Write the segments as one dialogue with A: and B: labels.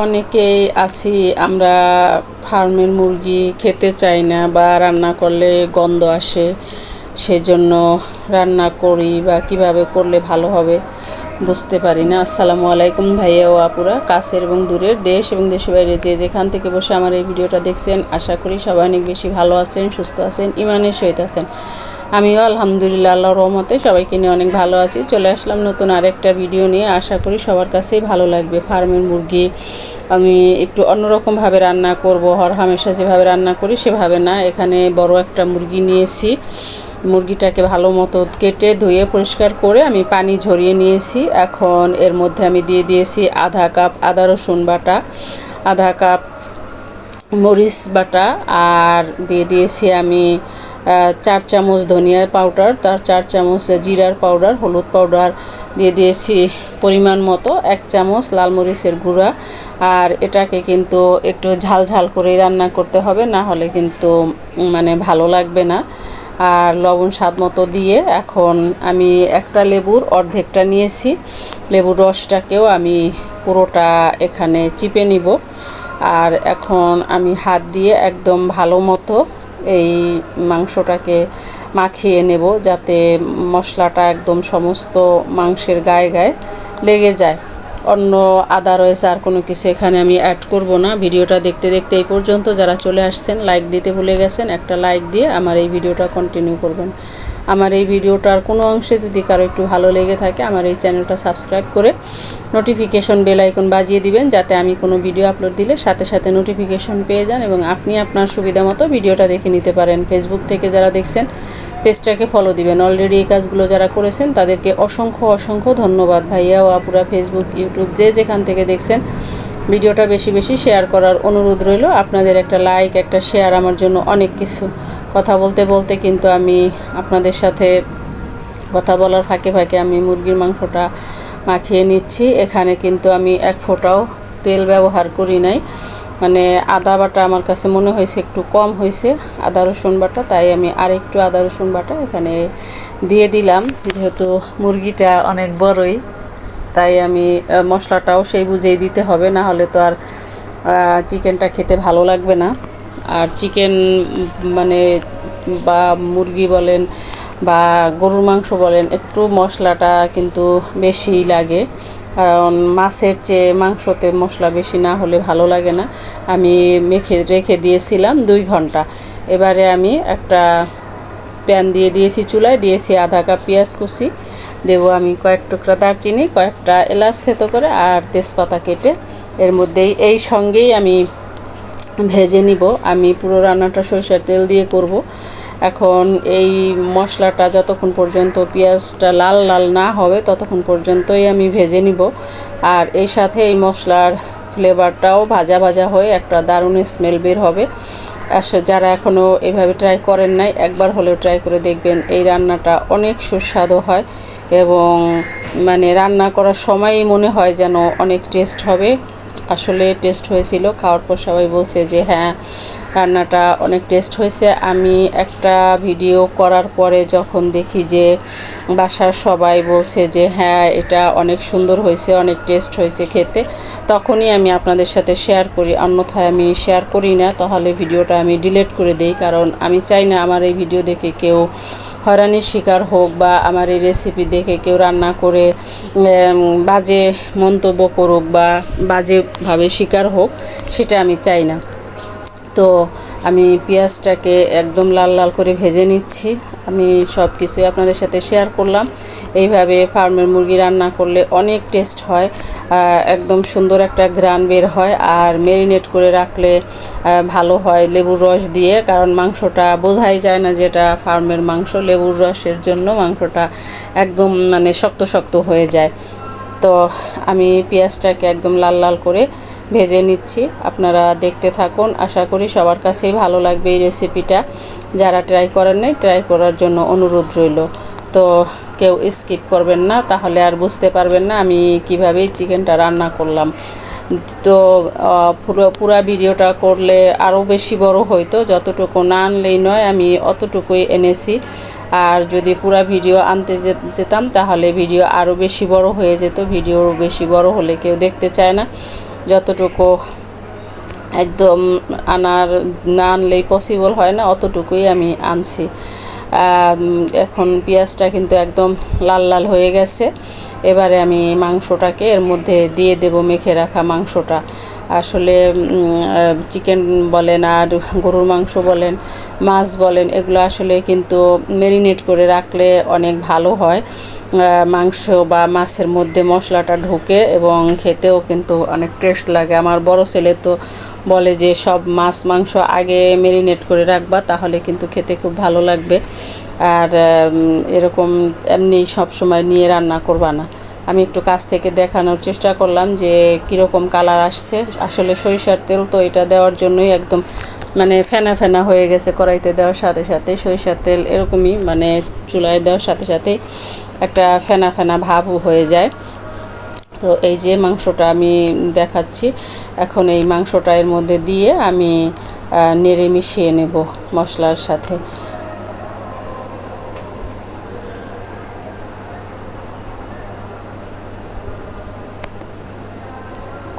A: অনেকেই আছি আমরা ফার্মের মুরগি খেতে চাই না বা রান্না করলে গন্ধ আসে, সেজন্য রান্না করি বা কিভাবে করলে ভালো হবে বুঝতে পারি না। আসসালামু আলাইকুম ভাইয়া ও আপুরা, কাছের এবং দূরের, দেশ এবং দেশের বাইরে যে যেখান থেকে বসে আমার এই ভিডিওটা দেখছেন, আশা করি সবাই অনেক বেশি ভালো আছেন, সুস্থ আছেন, ইমানের সহিত আছেন। আমিও আলহামদুলিল্লাহ আল্লাহর রহমতে সবাইকে নিয়ে অনেক ভালো আছি। চলে আসলাম নতুন আরেকটা ভিডিও নিয়ে, আশা করি সবার কাছেই ভালো লাগবে। ফার্মের মুরগি আমি একটু অন্যরকমভাবে রান্না করব, হামেশা যেভাবে রান্না করি সেভাবে না। এখানে বড় একটা মুরগি নিয়েছি, মুরগিটাকে ভালো মতো কেটে ধুয়ে পরিষ্কার করে আমি পানি ঝরিয়ে নিয়েছি। এখন এর মধ্যে আমি দিয়ে দিয়েছি আধা কাপ আদা রসুন বাটা, আধা কাপ মরিচ বাটা, আর দিয়ে দিয়েছি আমি 4 চামচ ধনিয়ার পাউডার, তার 4 চামচ জিরার পাউডার, হলুদ পাউডার দিয়ে দিয়েছি পরিমাণ মতো, 1 চামচ লাল মরিচের গুঁড়া। আর এটাকে কিন্তু একটু ঝাল ঝাল করে রান্না করতে হবে, না হলে কিন্তু মানে ভালো লাগবে না। আর লবণ স্বাদ মতো দিয়ে এখন আমি একটা লেবুর অর্ধেকটা নিয়েছি, লেবুর রসটাকেও আমি পুরোটা এখানে চিপে নিব। আর এখন আমি হাত দিয়ে একদম ভালো মতো এই মাংসটাকে মাখিয়ে নেব, যাতে মশলাটা একদম সমস্ত মাংসের গায়ে গায়ে লেগে যায়। অন্য আদা রয়েছে, আর কোনো কিছু এখানে আমি অ্যাড করব না। ভিডিওটা দেখতে দেখতে এই পর্যন্ত যারা চলে আসছেন, লাইক দিতে ভুলে গেছেন, একটা লাইক দিয়ে আমার এই ভিডিওটা কন্টিনিউ করবেন। আমার এই ভিডিওটার কোনো অংশে যদি কারো একটু ভালো লেগে থাকে, আমার এই চ্যানেলটা সাবস্ক্রাইব করে নোটিফিকেশন বেল আইকন বাজিয়ে দিবেন, যাতে আমি কোনো ভিডিও আপলোড দিলে সাথে সাথে নোটিফিকেশন পেয়ে যান এবং আপনি আপনার সুবিধা মতো ভিডিওটা দেখে নিতে পারেন। ফেসবুক থেকে যারা দেখছেন পেজটাকে ফলো দিবেন। অলরেডি এই কাজগুলো যারা করেছেন তাদেরকে অসংখ্য অসংখ্য ধন্যবাদ। ভাইয়া ও আপুরা ফেসবুক, ইউটিউব যে যেখান থেকে দেখছেন, ভিডিওটা বেশি বেশি শেয়ার করার অনুরোধ রইল। আপনাদের একটা লাইক, একটা শেয়ার আমার জন্য অনেক কিছু। কথা বলতে বলতে কিন্তু আমি আপনাদের সাথে কথা বলার ফাঁকে ফাঁকে আমি মুরগির মাংসটা মাখিয়ে নিচ্ছি। এখানে কিন্তু আমি এক ফোঁটাও তেল ব্যবহার করি নাই, মানে আদা বাটা আমার কাছে মনে হয়েছে একটু কম হয়েছে আদা রসুন বাটা, তাই আমি আরেকটু আদা রসুন বাটা এখানে দিয়ে দিলাম। যেহেতু মুরগিটা অনেক বড়ই, তাই আমি মশলাটাও সেই বুঝেই দিতে হবে, না হলে তো আর চিকেনটা খেতে ভালো লাগবে না। আর চিকেন মানে বা মুরগি বলেন বা গরুর মাংস বলেন, একটু মশলাটা কিন্তু বেশি লাগে, কারণ মাছের চেয়ে মাংসতে মশলা বেশি না হলে ভালো লাগে না। আমি মেখে রেখে দিয়েছিলাম 2 ঘন্টা। এবারে আমি একটা প্যান দিয়ে দিয়েছি, চুলায় দিয়েছি আধা কাপ পেঁয়াজ কুচি, দেবো আমি কয়েক টুকরা দারচিনি, কয়েকটা এলাচ থেতো করে, আর তেজপাতা কেটে এর মধ্যেই এই সঙ্গেই আমি ভেজে নিব। আমি পুরো রান্নাটা সরিষার তেল দিয়ে করব। এখন এই মশলাটা যতক্ষণ পর্যন্ত পেঁয়াজটা লাল লাল না হবে ততক্ষণ পর্যন্তই আমি ভেজে নিব। আর এই সাথে এই মশলার ফ্লেভারটাও ভাজা ভাজা হয়ে একটা দারুণ স্মেল বের হবে। যারা এখনও এভাবে ট্রাই করেন নাই, একবার হলেও ট্রাই করে দেখবেন। এই রান্নাটা অনেক সুস্বাদু হয় এবং মানে রান্না করার সময়ই মনে হয় যেন অনেক টেস্ট হবে। আসলে টেস্ট হয়েছিল, খাওয়ার পর সবাই বলছে যে হ্যাঁ, রান্নাটা অনেক টেস্ট হয়েছে। আমি একটা ভিডিও করার পরে যখন দেখি যে বাসার সবাই বলছে যে হ্যাঁ, এটা অনেক সুন্দর হয়েছে, অনেক টেস্ট হয়েছে খেতে, তখনই আমি আপনাদের সাথে শেয়ার করি। অন্যথায় আমি শেয়ার করি না, তাহলে ভিডিওটা আমি ডিলিট করে দিই, কারণ আমি চাই না আমার এই ভিডিও দেখে কেউ হয়রানির শিকার হোক বা আমার এই রেসিপি দেখে কেউ রান্না করে বাজে মন্তব্য করুক বা বাজেভাবে শিকার হোক, সেটা আমি চাই না। তো আমি পেঁয়াজটাকে একদম লাল লাল করে ভেজে নিচ্ছি। আমি সব কিছুই আপনাদের সাথে শেয়ার করলাম। এইভাবে ফার্মের মুরগি রান্না করলে অনেক টেস্ট হয়, একদম সুন্দর একটা ঘ্রাণ বের হয়। আর ম্যারিনেট করে রাখলে ভালো হয় লেবুর রস দিয়ে, কারণ মাংসটা বোঝাই যায় না যে এটা ফার্মের মাংস। লেবুর রসের জন্য মাংসটা একদম মানে শক্ত শক্ত হয়ে যায়। তো আমি পেঁয়াজটাকে একদম লাল লাল করে ভেজে নিচ্ছি, আপনারা দেখতে থাকুন। আশা করি সবার কাছেই ভালো লাগবে এই রেসিপিটা। যারা ট্রাই করেন নাই, ট্রাই করার জন্য অনুরোধ রইল। তো কেউ স্কিপ করবেন না, তাহলে আর বুঝতে পারবেন না আমি কিভাবে চিকেনটা রান্না করলাম। তো পুরো ভিডিওটা করলে আরও বেশি বড় হইতো, যতটুকু না আনলেই নয়, আমি অতটুকুই এনেছি। আর যদি পুরো ভিডিও আনতে যেতাম তাহলে ভিডিও আরও বেশি বড় হয়ে যেত। ভিডিও বেশি বড় হলে কেউ দেখতে চায় না, যতটুকু একদম না আনলেই পসিবল হয় না, অতটুকুই আমি আনছি। এখন পেঁয়াজটা কিন্তু একদম লাল লাল হয়ে গেছে। এবারে আমি মাংসটাকে এর মধ্যে দিয়ে দেব, মেখে রাখা মাংসটা। আসলে চিকেন বলেন আর গরুর মাংস বলেন, মাছ বলেন, এগুলো আসলে কিন্তু ম্যারিনেট করে রাখলে অনেক ভালো হয়। মাংস বা মাছের মধ্যে মশলাটা ঢোকে এবং খেতেও কিন্তু অনেক টেস্ট লাগে। আমার বড় ছেলে তো বলে যে সব মাছ মাংস আগে ম্যারিনেট করে রাখবা, তাহলে কিন্তু খেতে খুব ভালো লাগবে। আর এরকম এমনি সব সময় নিয়ে রান্না করবা না। আমি একটু কাছ থেকে দেখানোর চেষ্টা করলাম যে কীরকম কালার আসছে। আসলে সরিষার তেল তো, এটা দেওয়ার জন্যই একদম মানে ফেনা ফেনা হয়ে গেছে। কড়াইতে দেওয়ার সাথে সাথে সরিষার তেল এরকমই, মানে চুলায় দেওয়ার সাথে সাথেই একটা ফেনা ফেনা ভাব হয়ে যায়। তো এই যে মাংসটা আমি দেখাচ্ছি, এখন এই মাংসটা এর মধ্যে দিয়ে আমি নেড়ে মিশিয়ে নেব মশলার সাথে।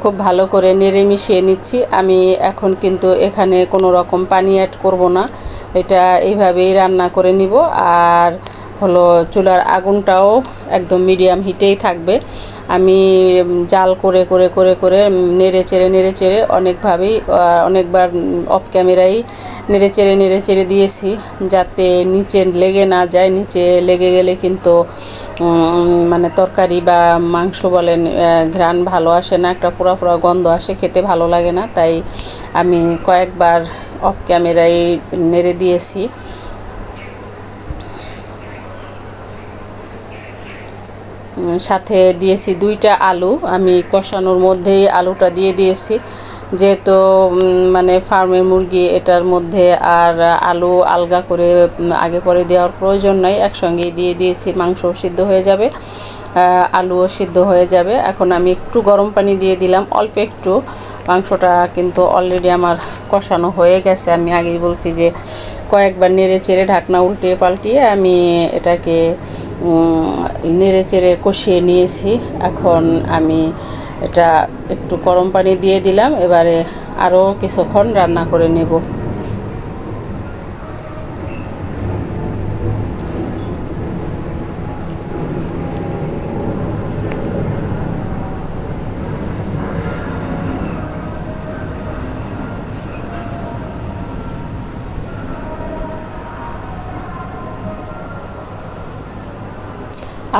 A: খুব ভালো করে নেড়ে মিশিয়ে নিচ্ছি। আমি এখন কিন্তু এখানে কোনো রকম পানি অ্যাড করব না, এটা এইভাবেই রান্না করে নিব। আর হলো চুলার আগুনটাও একদম মিডিয়াম হিটেই থাকবে। আমি জাল করে করে করে করে নেড়ে চেড়ে অনেকবার অফ ক্যামেরাই নেড়ে চেড়ে দিয়েছি, যাতে নিচে লেগে না যায়। নিচে লেগে গেলে কিন্তু মানে তরকারি বা মাংস বলেন ঘ্রাণ ভালো আসে না, একটা পোড়া পোড়া গন্ধ আসে, খেতে ভালো লাগে না। তাই আমি কয়েকবার অফ ক্যামেরায় নেড়ে দিয়েছি। সাথে দিয়েছি 2টা আলু, আমি কষানোর মধ্যেই আলুটা দিয়ে দিয়েছি, যেহেতু মানে ফার্মের মুরগি, এটার মধ্যে আর আলু আলগা করে আগে পরে দেওয়ার প্রয়োজন নাই, একসঙ্গেই দিয়ে দিয়েছি। মাংসও সিদ্ধ হয়ে যাবে, আলুও সিদ্ধ হয়ে যাবে। এখন আমি একটু গরম পানি দিয়ে দিলাম, অল্প একটু। মাংসটা কিন্তু অলরেডি আমার কষানো হয়ে গেছে। আমি আগেই বলছি যে কয়েকবার নেড়ে চেড়ে ঢাকনা উল্টিয়ে পাল্টিয়ে আমি এটাকে নেড়ে চেড়ে কষিয়ে নিয়েছি। এখন আমি এটা একটু গরম পানি দিয়ে দিলাম, এবারে আরও কিছুক্ষণ রান্না করে নেব।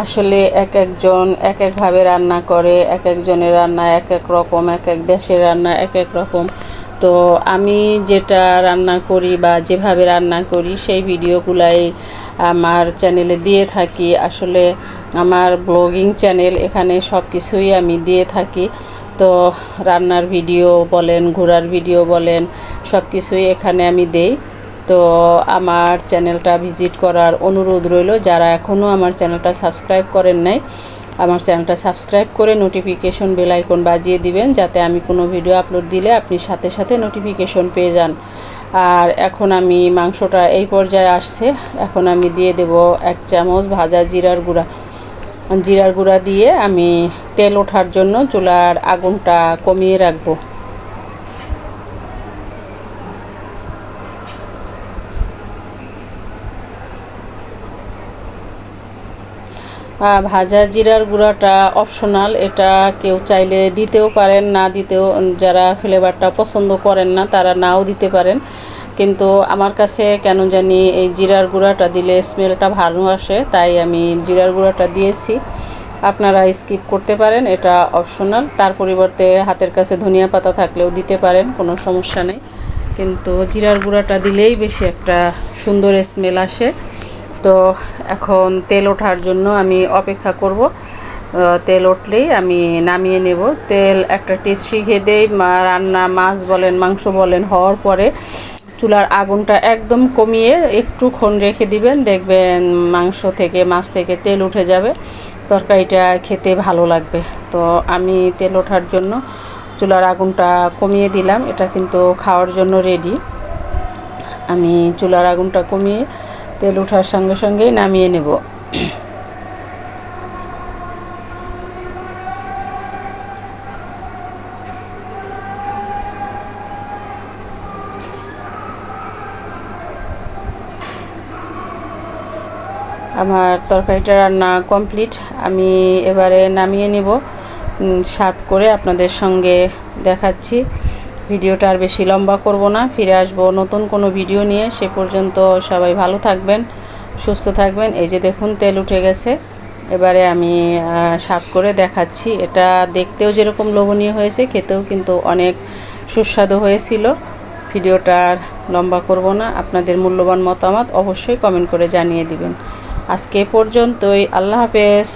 A: আসলে এক একজন এক একভাবে রান্না করে, এক একজনের রান্না এক এক রকম, এক এক দেশের রান্না এক এক রকম। তো আমি যেটা রান্না করি বা যেভাবে রান্না করি সেই ভিডিওগুলাই আমার চ্যানেলে দিয়ে থাকি। আসলে আমার ব্লগিং চ্যানেল, এখানে সব কিছুই আমি দিয়ে থাকি। তো রান্নার ভিডিও বলেন, ঘোরার ভিডিও বলেন, সব কিছুই এখানে আমি দেই। তো আমার চ্যানেলটা ভিজিট করার অনুরোধ রইল। যারা এখনও আমার চ্যানেলটা সাবস্ক্রাইব করেন নাই, আমার চ্যানেলটা সাবস্ক্রাইব করে নোটিফিকেশন বেল আইকন বাজিয়ে দিবেন, যাতে আমি কোনো ভিডিও আপলোড দিলে আপনি সাথে সাথে নোটিফিকেশন পেয়ে যান। আর এখন আমি মাংসটা এই পর্যায়ে আসছে, এখন আমি দিয়ে দেব 1 চামচ ভাজা জিরার গুঁড়া দিয়ে আমি তেল ওঠার জন্য চুলার আগুনটা কমিয়ে রাখবো। ভাজা জিরার গুঁড়াটা অপশনাল, এটা কেউ চাইলে দিতেও পারেন, না দিতেও, যারা ফ্লেভারটা পছন্দ করেন না তারা নাও দিতে পারেন। কিন্তু আমার কাছে কেন জানি এই জিরার গুঁড়াটা দিলে স্মেলটা ভালো আসে, তাই আমি জিরার গুঁড়াটা দিয়েছি। আপনারা স্কিপ করতে পারেন, এটা অপশনাল। তার পরিবর্তে হাতের কাছে ধনিয়া পাতা থাকলেও দিতে পারেন, কোনো সমস্যা নেই। কিন্তু জিরার গুঁড়াটা দিলেই বেশি একটা সুন্দর স্মেল আসে। তো এখন তেল ওঠার জন্য আমি অপেক্ষা করব। তেল উঠলেই আমি নামিয়ে নেব। তেল একটা টিপস শিখিয়ে দেই, রান্না মাছ বলেন মাংস বলেন হওয়ার পরে চুলার আগুনটা একদম কমিয়ে একটুক্ষণ রেখে দিবেন, দেখবেন মাংস থেকে মাছ থেকে তেল উঠে যাবে, তরকারিটা খেতে ভালো লাগবে। তো আমি তেল ওঠার জন্য চুলার আগুনটা কমিয়ে দিলাম, এটা কিন্তু খাওয়ার জন্য রেডি। আমি চুলার আগুনটা কমিয়ে তেল ওঠার সঙ্গে সঙ্গেই নামিয়ে নেব। আমার তরকারিটা রান্না কমপ্লিট। আমি এবারে নামিয়ে নিব, সার্ভ করে আপনাদের সঙ্গে দেখাচ্ছি। ভিডিওটা আর বেশি লম্বা করব না, ফিরে আসব নতুন কোনো ভিডিও নিয়ে। সে পর্যন্ত সবাই ভালো থাকবেন, সুস্থ থাকবেন। এই যে দেখুন তেল উঠে গেছে। এবারে আমি সার্ভ করে দেখাচ্ছি। এটা দেখতেও যেরকম লোভনীয় হয়েছে, খেতেও কিন্তু অনেক সুস্বাদু হয়েছিল। ভিডিওটা আর লম্বা করব না। আপনাদের মূল্যবান মতামত অবশ্যই কমেন্ট করে জানিয়ে দিবেন। আজকে পর্যন্তই। আল্লাহ হাফেজ।